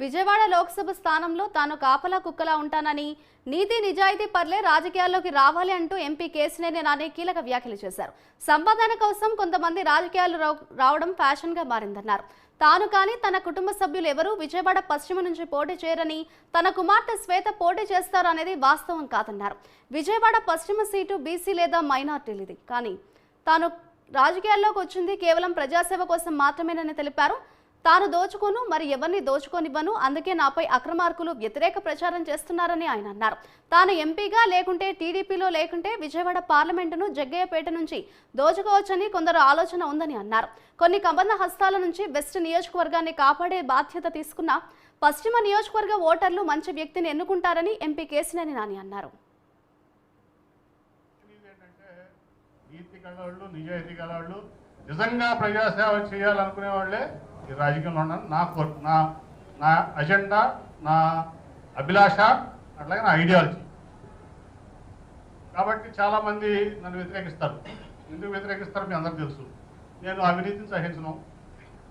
విజయవాడ లోక్సభ స్థానంలో తాను కాపలా కుక్కలా ఉంటానని, నీతి నిజాయితీ పర్లే రాజకీయాల్లోకి రావాలి అంటూ ఎంపీ కేశినేని నాని కీలక వ్యాఖ్యలు చేశారు. సంపాదన కోసం కొంతమంది రాజకీయాలు రావడం ఫ్యాషన్ గా మారిందన్నారు. తాను కానీ తన కుటుంబ సభ్యులు ఎవరూ విజయవాడ పశ్చిమ నుంచి పోటీ చేయరని, తన కుమార్తె శ్వేత పోటీ చేస్తారు అనేది వాస్తవం కాదన్నారు. విజయవాడ పశ్చిమ సీటు బీసీ లేదా మైనార్టీలది, కానీ తాను రాజకీయాల్లోకి వచ్చింది కేవలం ప్రజాసేవ కోసం మాత్రమేనని తెలిపారు. తాను దోచుకోను, మరి ఎవరిని దోచుకోనివ్వను, అందుకే నాపై అక్రమార్కులు వ్యతిరేక ప్రచారం చేస్తున్నారని ఆయన అన్నారు. తాను ఎంపీగా లేకుంటే టీడీపీలో లేకుంటే విజయవాడ పార్లమెంటును జగ్గయ్యపేట నుంచి దోచుకోవచ్చని కొందరు ఆలోచన ఉందని అన్నారు. కొన్ని కబంధ హస్తాల నుంచి వెస్ట్ నియోజకవర్గాన్ని కాపాడే బాధ్యత తీసుకున్న పశ్చిమ నియోజకవర్గ ఓటర్లు మంచి వ్యక్తిని ఎన్నుకుంటారని ఎంపీ కేశినేని నాని అన్నారు. నిజంగా ప్రజాసేవ చేయాలనుకునే వాళ్ళే ఈ రాజకీయంలో ఉన్నాను. నా అజెండా, నా అభిలాష, అట్లాగే నా ఐడియాలజీ. కాబట్టి చాలామంది నన్ను వ్యతిరేకిస్తారు. ఎందుకు వ్యతిరేకిస్తారు మీ అందరికీ తెలుసు. నేను అవినీతిని సహించను,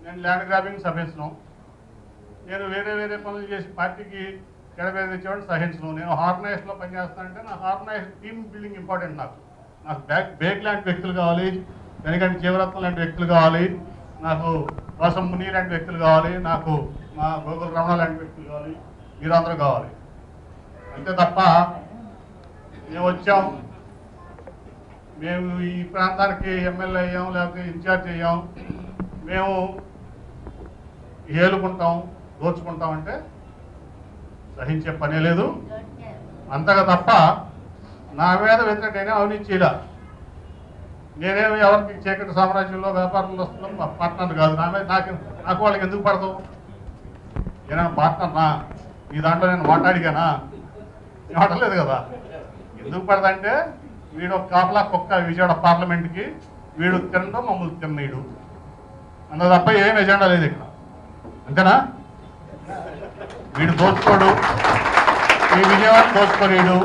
నేను ల్యాండ్ గ్రాబింగ్ సహించను, నేను వేరే పనులు చేసి పార్టీకి చెడపేద తెచ్చేవాడిని సహించను. నేను ఆర్గనైజేషన్లో పనిచేస్తానంటే నా ఆర్గనైజేషన్ టీమ్ బిల్డింగ్ ఇంపార్టెంట్. నాకు బేగ్ లాంటి వ్యక్తులు కావాలి, వెనకంటి జీవరత్నం లాంటి వ్యక్తులు కావాలి, నాకు కోసం ముని లాంటి వ్యక్తులు కావాలి, నాకు మా గోగుల రమణ లాంటి వ్యక్తులు కావాలి, మీరందరూ కావాలి. అంతే తప్ప మేము వచ్చాం, మేము ఈ ప్రాంతానికి ఎమ్మెల్యే అయ్యాం, లేకపోతే ఇన్ఛార్జ్ అయ్యాం, మేము ఏలుకుంటాం, దోచుకుంటాం అంటే సహించే పనే లేదు. అంతగా తప్ప నా మీద వ్యతిరేకైనా అవినీతిలా నేనేమి ఎవరికి చీకటి సామ్రాజ్యంలో వ్యాపారంలో వస్తున్నాం పార్ట్నర్ కాదు. నా మీద నాకు వాళ్ళకి ఎందుకు పడతావు? ఏమైనా పార్ట్నర్నా? ఈ దాంట్లో నేను మాట్లాడిగానా? మాట్లాడలేదు కదా. ఎందుకు పడదంటే వీడు ఒక కాపలా కుక్క విజయవాడ పార్లమెంట్కి, వీడు తినడం మమ్మల్ని తిన్నీడు అంత తప్ప ఏం ఎజెండా లేదు ఇక్కడ. అంతేనా? వీడు దోచుకోడు, ఈ విజయవాడ దోచుకోలేడు,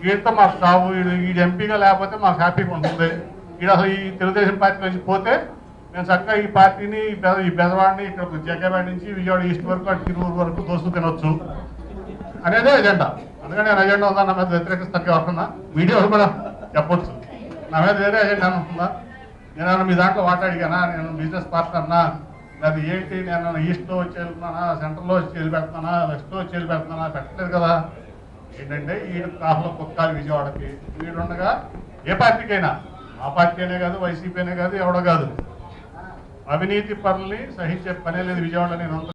వీడితో మాకు సాగు, వీడు ఎంపీగా లేకపోతే మాకు హ్యాపీగా ఉంటుంది. వీడు అసలు ఈ తెలుగుదేశం పార్టీ నుంచి పోతే మేము చక్కగా ఈ పార్టీని ఈ బెదవాడిని ఇక్కడ జగ్గయ్యపేట నుంచి విజయవాడ ఈస్ట్ వరకు అటు తిరువురు వరకు దోస్తూ తినొచ్చు అనేదే ఎజెండా. అందుకని నేను ఎజెండా ఉందా నా మీద వ్యతిరేకిస్తాను కాకుండా వీడియోలు కూడా చెప్పొచ్చు. నా మీద వేరే ఎజెండా ఉంటుందా? నేను మీ దాంట్లో మాట్లాడిగానా? నేను బిజినెస్ పార్ట్నర్నా? అది ఏంటి? నేను ఈస్ట్లో వచ్చి వెళ్తున్నానా, సెంటర్లో వచ్చి వెళ్ళి పెడుతున్నానా, వెస్ట్లో వచ్చి వెళ్ళి పెడుతున్నానా? పెట్టలేదు కదా. ఏంటంటే వీడు కాపులో కుక్కాలి విజయవాడకి. వీడుండగా ఏ పార్టీకైనా, ఆ పార్టీ అనే కాదు, వైసీపీ అనే కాదు, ఎవడో కాదు, అవినీతి పనుల్ని సహించే పనే లేదు విజయవాడలో. నేను